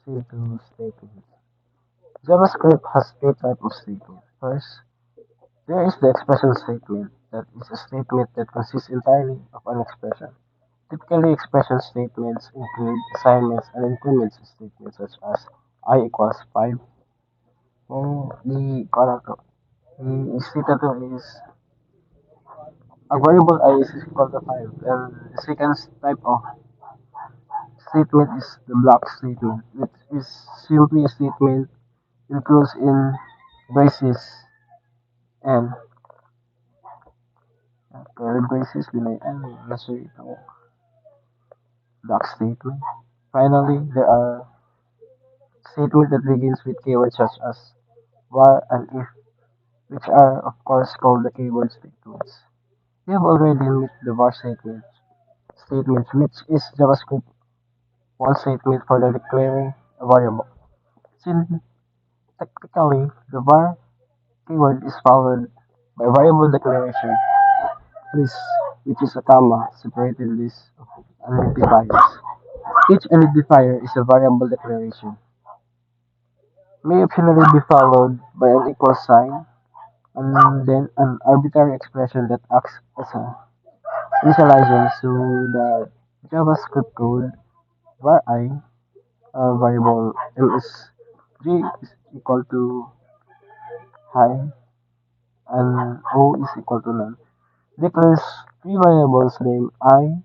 into statements. JavaScript has three types of statements. First, there is the expression statement. That is a statement that consists entirely of an expression. Typically, expression statements include assignments and increment statements such as I equals 5. Kung i-ano to, i-stated to is a variable I is equal to 5. And the second type of statement is the block statement, which is simply a statement includes in braces and curly braces binay and nasa itong block statement. Finally, there are statements that begins with keywords such as var and if, which are of course called the keyword statements. We have already met the var statement, which is JavaScript one statement for the declaring a variable. Since technically the var keyword is followed by variable declaration list, which is a comma separated list of identifiers. Each identifier is a variable declaration, may optionally be followed by an equal sign and then an arbitrary expression that acts as a initializer so the JavaScript code var I variable msg is equal to high and o is equal to none declares three variables named I,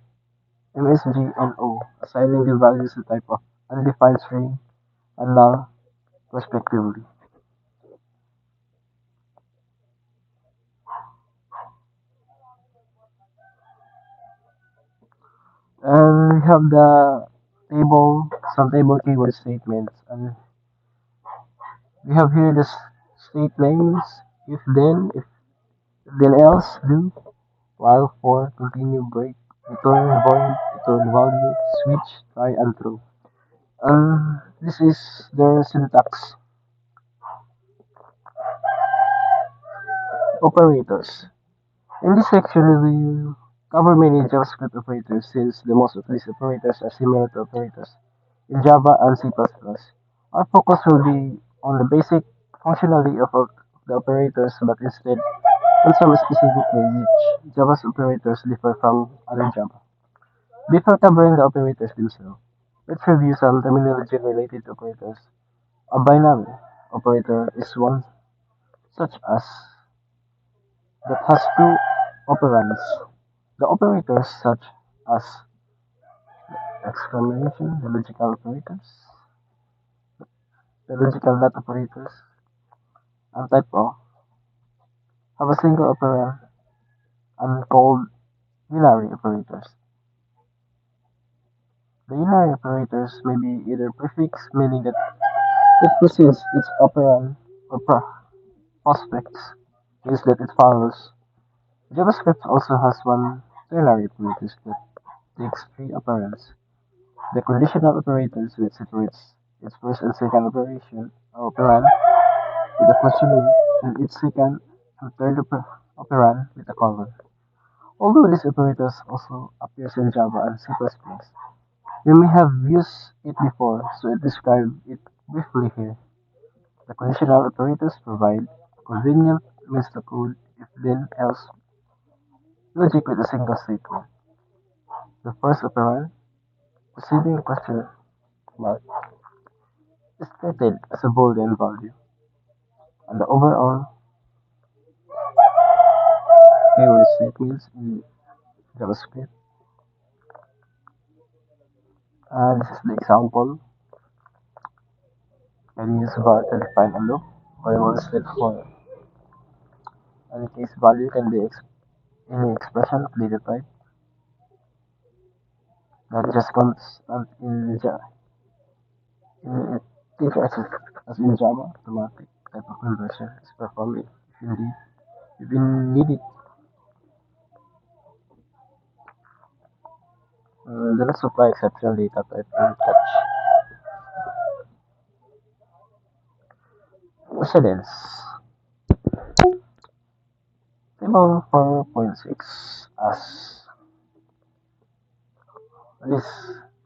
msg, and o, assigning the values to type of undefined string and null respectively. And we have the some table keyword statements, and we have here the state names, if then else, do, while, for, continue, break, return, void, return value, switch, try, and true. This is their syntax. Operators. In this section, we will cover many JavaScript operators since the most of these operators are similar to operators in Java and C++. Our focus will be on the basic functionality of the operators, but instead on some specific way which Java's operators differ from other Java. Before covering the operators themselves, let's review some terminology related to operators. A binary operator is one such as that has two operands. The operators such as exclamation, the logical not operators, and type O have a single operand and called unary operators. The unary operators may be either prefix, meaning that it precedes its operand, or postfix, means that it follows. JavaScript also has one ternary operators that takes three operands. The conditional operators, which separates its first and second operand with a question mark, and its second and third operand with a colon. Although these operators also appears in Java and C++, you may have used it before, so I describe it briefly here. The conditional operators provide a convenient means to code if then else logic with a single statement. The first operand, preceding question mark, is treated as a Boolean value, and the overall keyword statements in JavaScript. This is the example. Can use var to define a loop, variable set for any case value can be any expression of data type, not just constant in teacher as in Java. Automatic type of conversion is performed if you need it. The not supply exception data type and touch precedence. Table 4.6 as this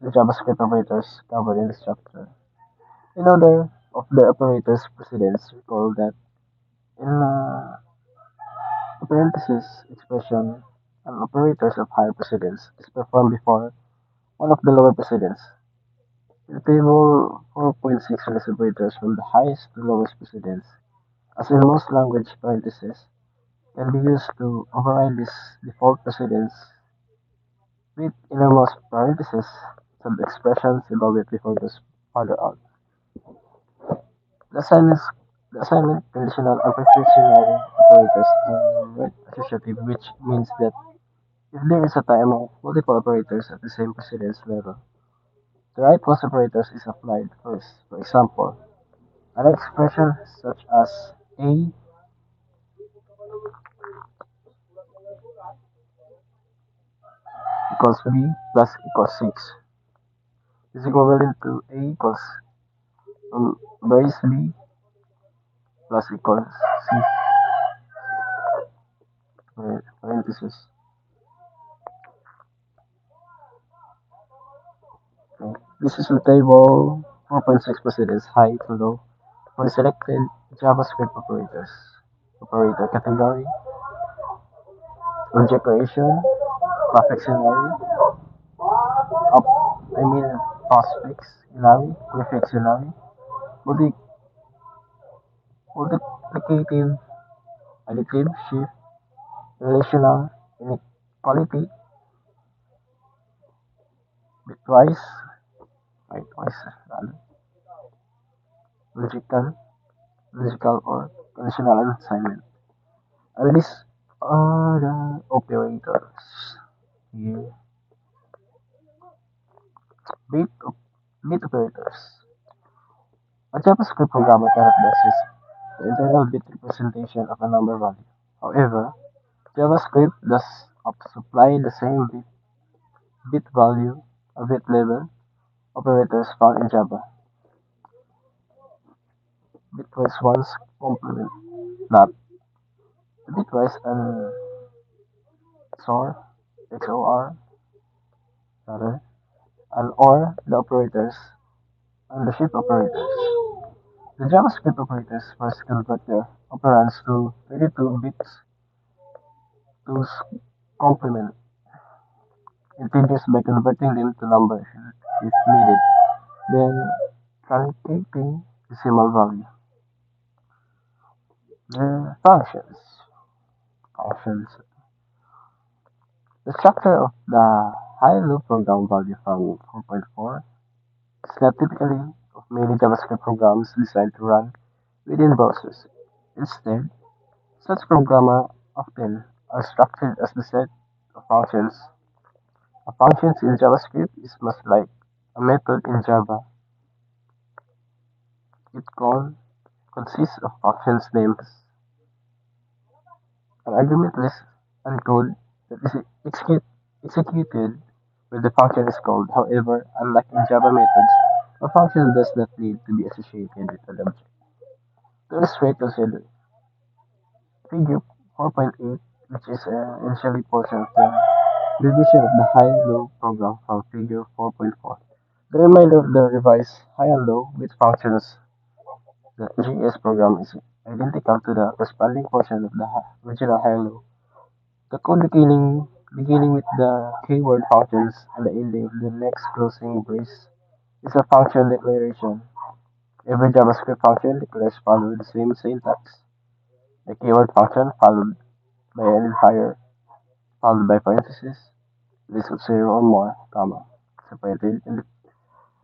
the JavaScript operators covered in this chapter. Another of the operator's precedents recall that in a parenthesis expression, an operators of higher precedence is performed before one of the lower precedents. In table 4.6 lists operators from the highest to lowest precedence. As in most language, parentheses can be used to override this default precedence with innermost parentheses sub-expressions evaluate before goes farther out. The assignments, the assignment conditional and perfectionary operators are word associative, which means that if there is a time of multiple operators at the same precedence level, the rightmost operators is applied first. For example, an expression such as A equals B plus equals 6 is equivalent to A equals base B plus equals C parentheses. Okay. This is the table 4.6 precedence high to low for selected JavaScript operators. Operator category, object creation, perfectionary, up, I mean postfixionary, prefixionary, multi, multiplicative, additive, shift, relational, inequality, bitwise, bitwise, logical, logical or conditional assignment. And these are the operators. Here, bit, bit operators. A JavaScript programmer cannot access the internal bit representation of a number value. However, JavaScript does supply the same bit value, a bit level operators found in Java. Bitwise ones complement that. Bitwise and XOR, XOR, rather, and OR the operators and the shift operators. The JavaScript operators first convert their operands to 32 bits to complement integers by converting them to numbers if needed, then truncating decimal value. The functions. The structure of the high-low program value from 4.4 is not typically of many JavaScript programs designed to run within browsers. Instead, such programs often are structured as the set of functions. A function in JavaScript is much like a method in Java. It consists of functions names, an argument list, and code that is executed when the function is called. However, unlike in Java methods, a function does not need to be associated with an object. To illustrate, consider figure 4.8, which is an initially portion of the revision of the high-low program from figure 4.4. The remainder of the revised high and low with functions the GS program is identical to the corresponding portion of the original high-low. The code beginning with the keyword functions and the ending with the next closing brace is a function declaration. Every JavaScript function declares follow the same syntax. A keyword function followed by an identifier followed by parentheses, list of zero or more, comma, separated and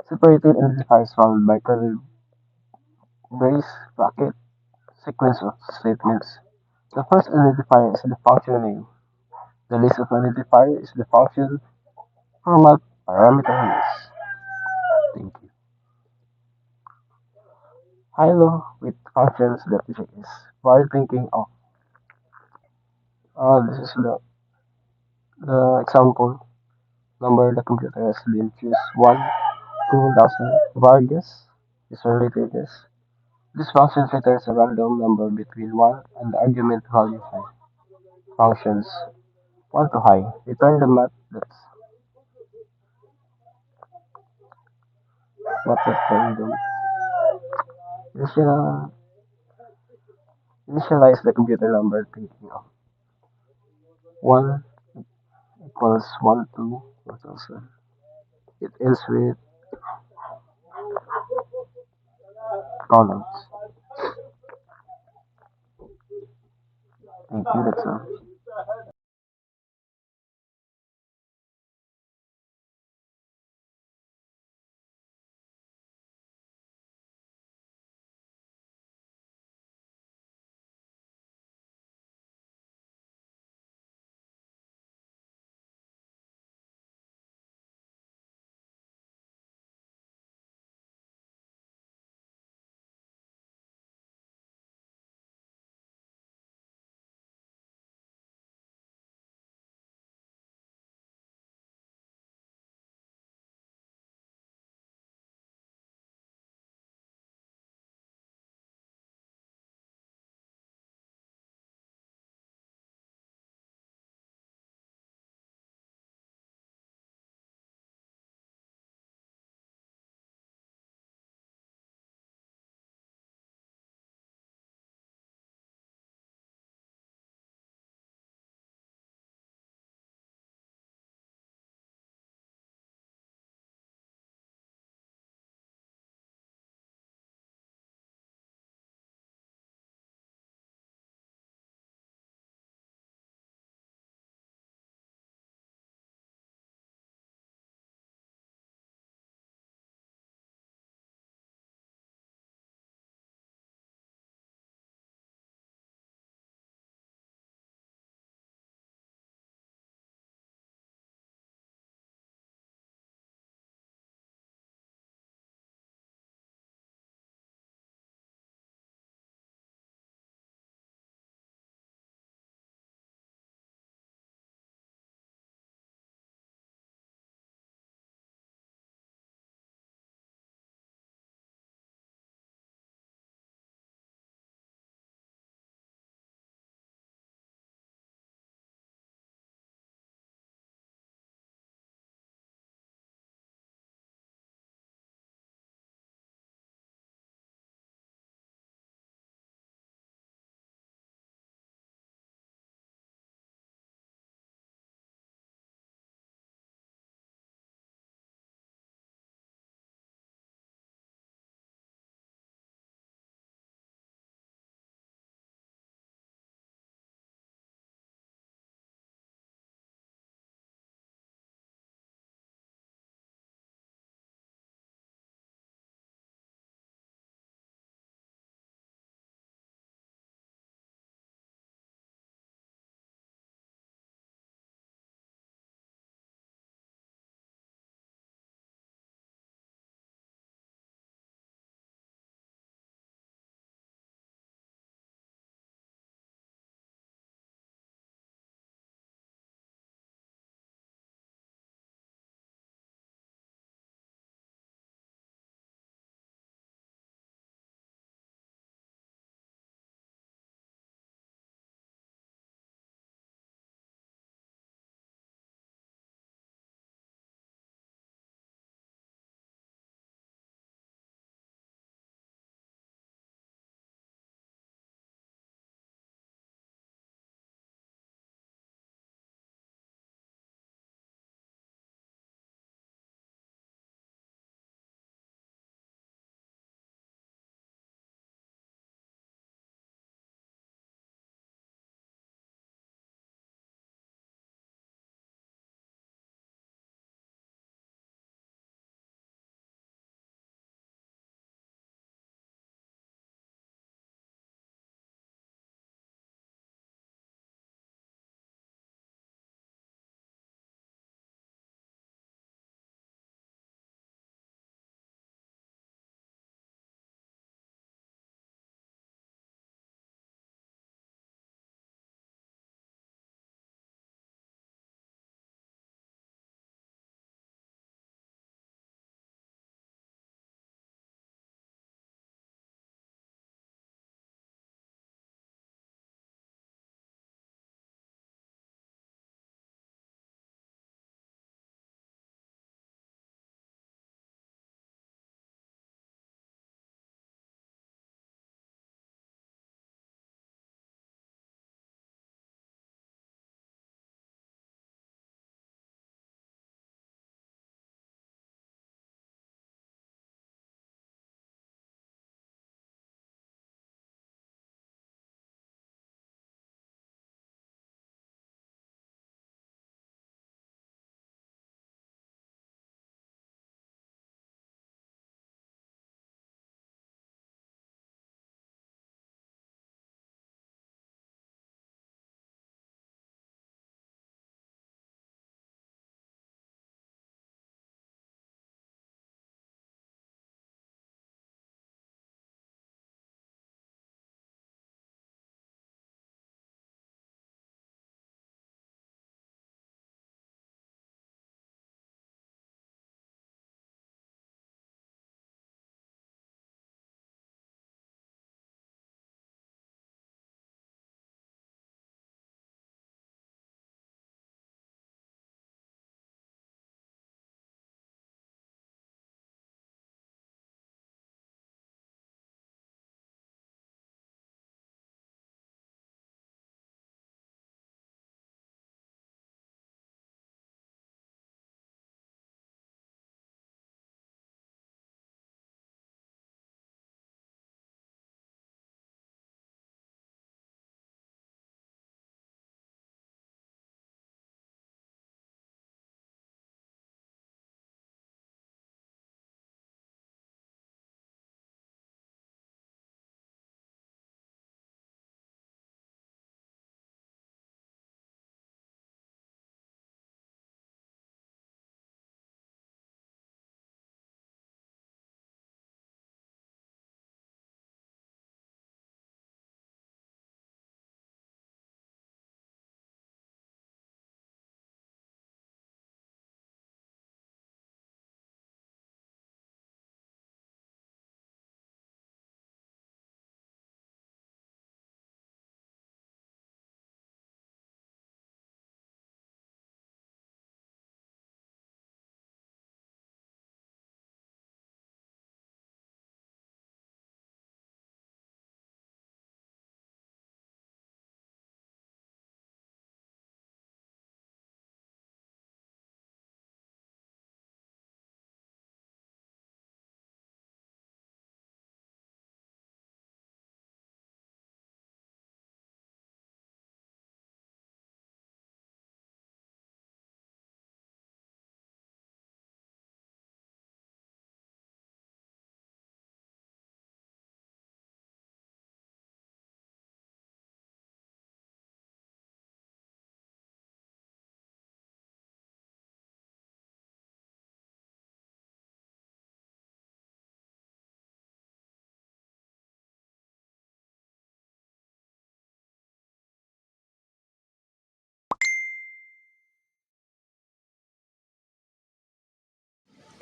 separated identifiers followed by curly brace bracket sequence of statements. The first identifier is the function name. The list of identifier is the function format parameter list. Thank you. High-low with functions that is while thinking of this is the example number the computer has been choose 1 2000 vargas is related is. This function returns a random number between 1 and the argument value high. Functions 1 to high return the math that random Initial, initialize the computer number thinking of 1 equals 1, 2, what else? It ends with columns. Thank you, that's all.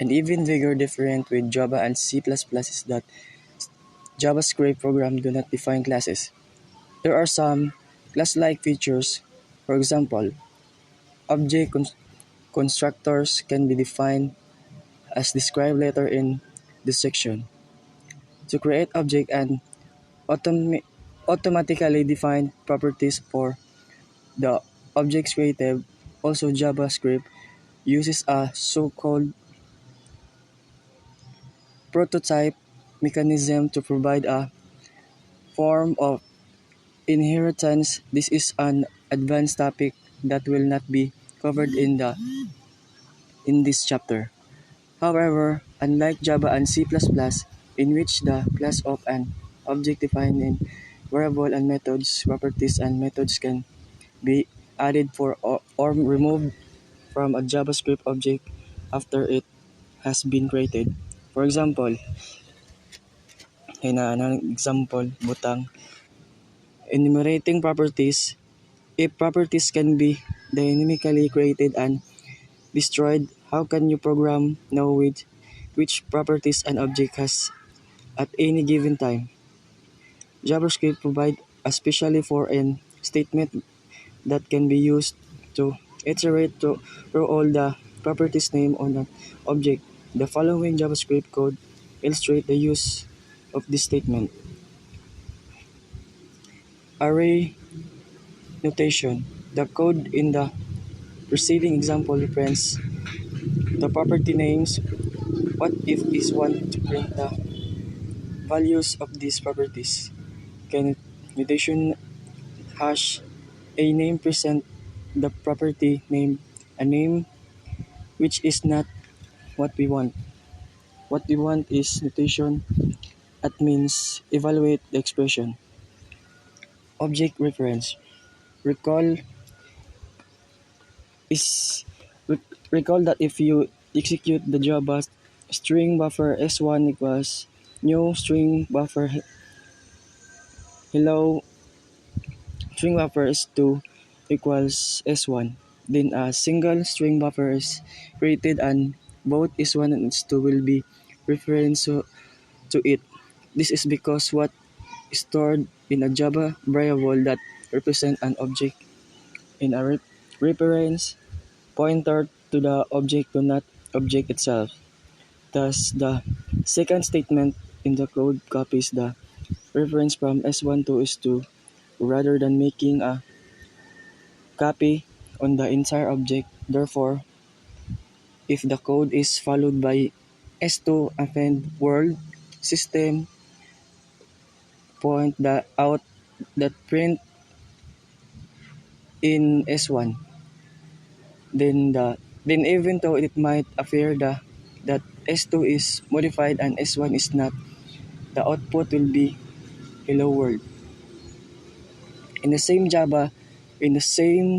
An even bigger difference with Java and C++ is that JavaScript programs do not define classes. There are some class-like features. For example, object constructors can be defined as described later in this section. To create object and automatically define properties for the objects created. Also, JavaScript uses a so-called prototype mechanism to provide a form of inheritance. This is an advanced topic that will not be covered in this chapter. However, unlike Java and C++, in which the class of an object defined in variable and methods, properties and methods can be added for or removed from a JavaScript object after it has been created. For example, example, butang enumerating properties. If properties can be dynamically created and destroyed, how can you program know which properties an object has at any given time? JavaScript provides especially for an statement that can be used to iterate through all the properties name on an object. The following JavaScript code illustrate the use of this statement. Array notation. The code in the preceding example reference the property names. What if is want to print the values of these properties? Can notation hash a name present the property name a name which is not what we want. What we want is notation that means evaluate the expression. Object reference. Recall is recall that if you execute the Java string buffer s1 equals new string buffer hello string buffer s2 equals s1, then a single string buffer is created and both s1 and s2 will be referenced to it. This is because what is stored in a Java variable that represent an object in a reference pointer to the object to not object itself. Thus, the second statement in the code copies the reference from S1 to S2 rather than making a copy on the entire object. Therefore, if the code is followed by S2 append world system point the out that print in S1, then even though it might appear that S2 is modified and S1 is not, the output will be hello world. In the same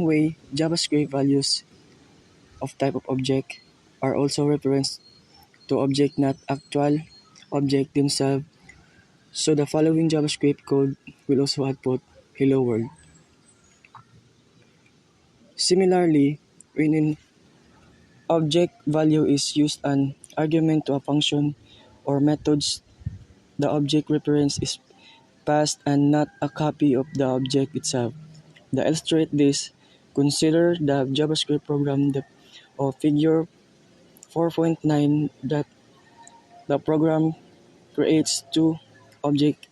way, JavaScript values of type of object are also referenced to object not actual object themselves. So the following JavaScript code will also output hello world. Similarly, when an object value is used an argument to a function or methods, the object reference is passed and not a copy of the object itself. To illustrate this, consider the JavaScript program of figure 4.9 that the program creates two objects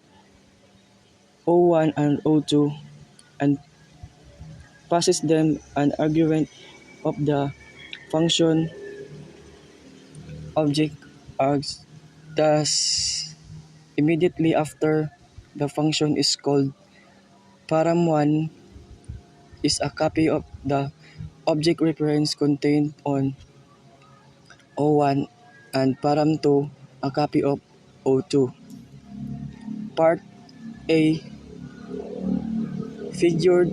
O1 and O2 and passes them an argument of the function object args. Thus, immediately after the function is called, param1 is a copy of the object reference contained on O1 and param2 a copy of O2. Part A, figure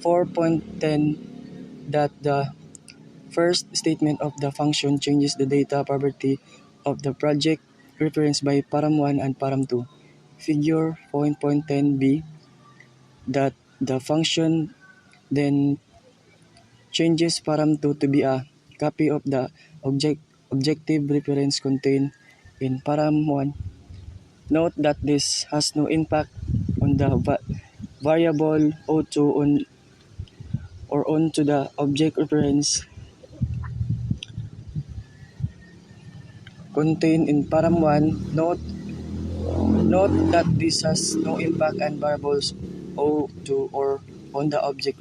4.10 that the first statement of the function changes the data property of the project referenced by param1 and param2. Figure 4.10b that the function then changes param2 to be a copy of the object objective reference contained in param 1. Note that this has no impact on the variable O2 on or onto the object reference contained in param 1. Note that this has no impact on variables O2 or on the object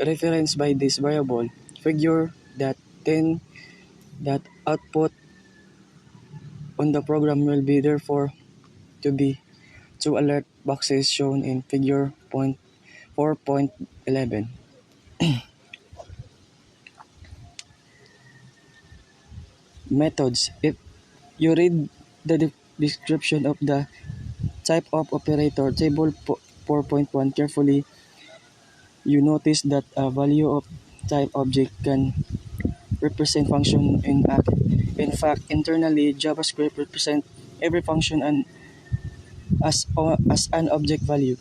referenced by this variable. Figure that 10 that output on the program will be therefore to be two alert boxes shown in figure 4.11. Methods. If you read the description of the type of operator table 4.1 carefully, you notice that a value of type object can represent function in act. In fact, internally, JavaScript represents every function as an object value.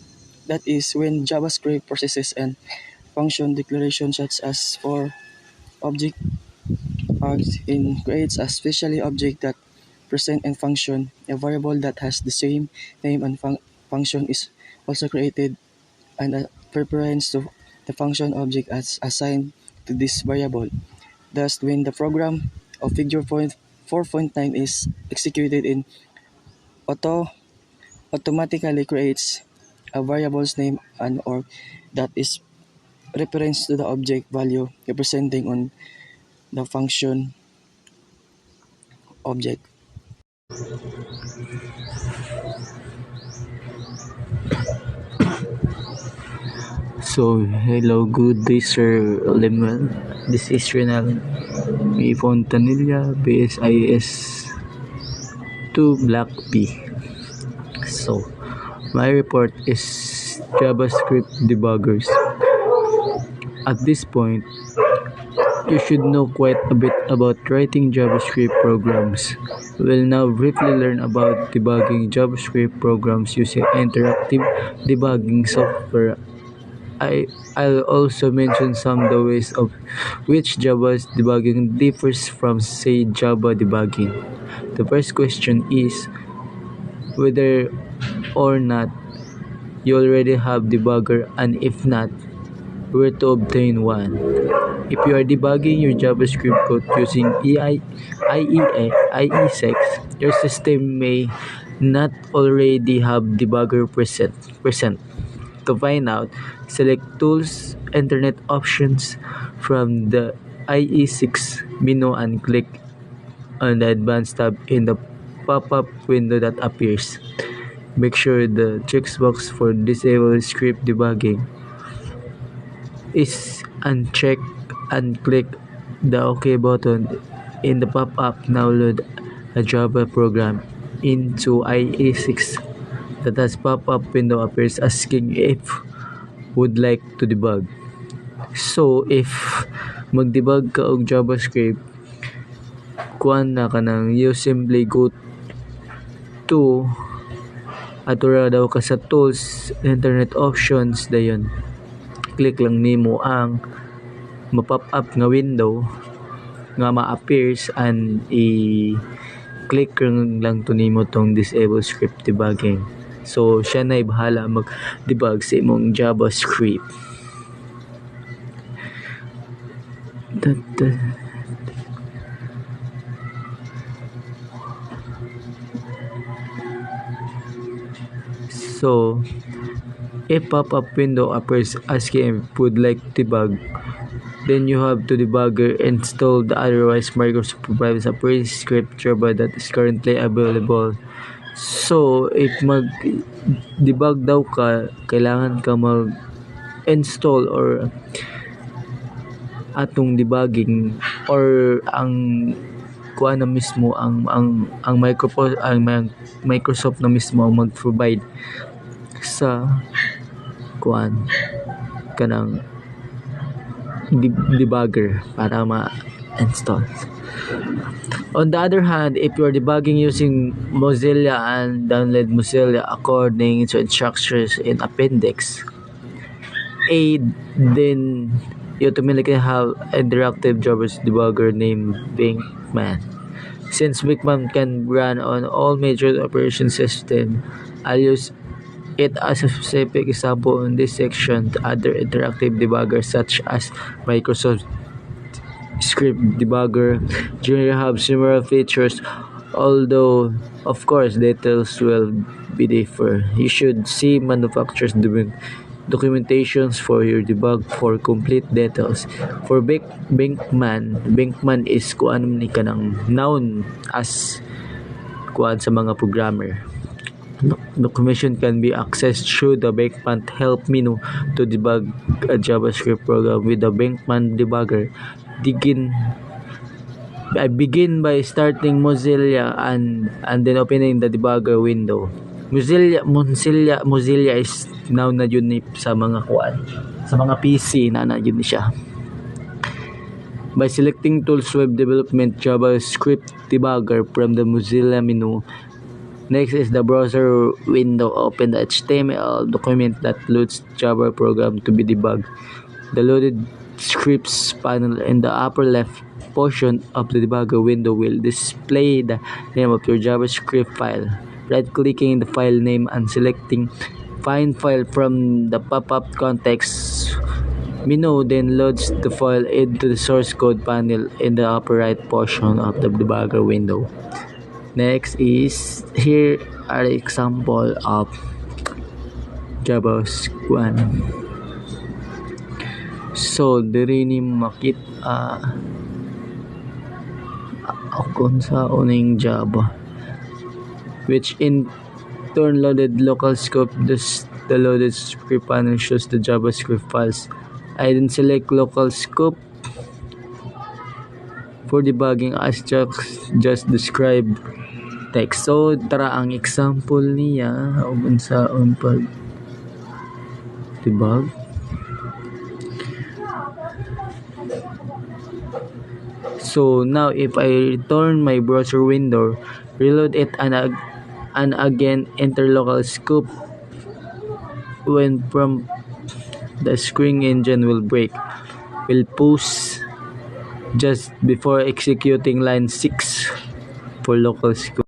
That is, when JavaScript processes an function declaration such as for object args in creates a specially object that present and function, a variable that has the same name and function is also created, and a preference to the function object as assigned to this variable. Thus, when the program of figure 4.9 is executed in automatically creates a variable's name and or that is reference to the object value representing on the function object. So, hello, good day, Sir Lemuel. This is Renal May Fontanilla, BSIS 2 Black P. So, my report is JavaScript debuggers. At this point, you should know quite a bit about writing JavaScript programs. We'll now briefly learn about debugging JavaScript programs using interactive debugging software. I'll also mention some of the ways of which Java's debugging differs from, say, Java debugging. The first question is whether or not you already have debugger, and if not, where to obtain one. If you are debugging your JavaScript code using IE6, your system may not already have debugger present. To find out, select Tools, Internet Options from the IE6 menu and click on the Advanced tab in the pop-up window that appears. Make sure the checkbox for Disable Script Debugging is unchecked and click the OK button in the pop-up. Now load a Java program into IE6. The task pop-up window appears asking if would like to debug. So, if mag-debug ka og JavaScript, kuan na ka nang you simply go to atura daw ka sa Tools, Internet Options, dayon. Click lang nimo ang ma-pop up nga window nga ma-appears and i-click lang to nimo tong Disable Script Debugging. So, siya na'y bahala mag-debug sa imong JavaScript. So, if pop-up window appears asking if would like to debug, then you have to debugger install the otherwise Microsoft provides a free script Java that is currently available. So, if mag-debug daw ka, kailangan ka mag-install or atong debugging or ang kuan na mismo ang Microsoft na mismo ang mag-provide sa kuan kanang debugger para ma-install. On the other hand, if you are debugging using Mozilla and download Mozilla according to instructions in Appendix A, then you automatically have a interactive Java debugger named Bankman. Since Bankman can run on all major operation systems, I'll use it as a specific example in this section. Other interactive debuggers such as Microsoft Script Debugger Junior have similar features, although of course details will be differ. You should see manufacturers documentations for your debug for complete details. For Bankman is kuan man ni kanang noun as kuan sa mga programmer. Documentation can be accessed through the Bankman help menu to debug a JavaScript program with the Bankman debugger. Begin by starting Mozilla and then opening the debugger window. Mozilla is now na yun ni sa mga kuan, sa mga PC na yun ni siya. By selecting Tools Web Development JavaScript Debugger from the Mozilla menu. Next is the browser window. Open the HTML document that loads Java program to be debugged. The loaded scripts panel in the upper left portion of the debugger window will display the name of your JavaScript file. Right-clicking the file name and selecting Find File from the pop-up context menu then loads the file into the source code panel in the upper right portion of the debugger window. Next is, here are the example of JavaScript. So, diri ni makita kung sa uning Java, which in turn loaded local scope. Thus, the loaded script panel shows the JavaScript files. I then select local scope for debugging as just described text. So, tara ang example niya sa pag debug. So now if I return my browser window, reload it and again enter local scope, when from the screen engine will break, will pause just before executing line 6 for local scope.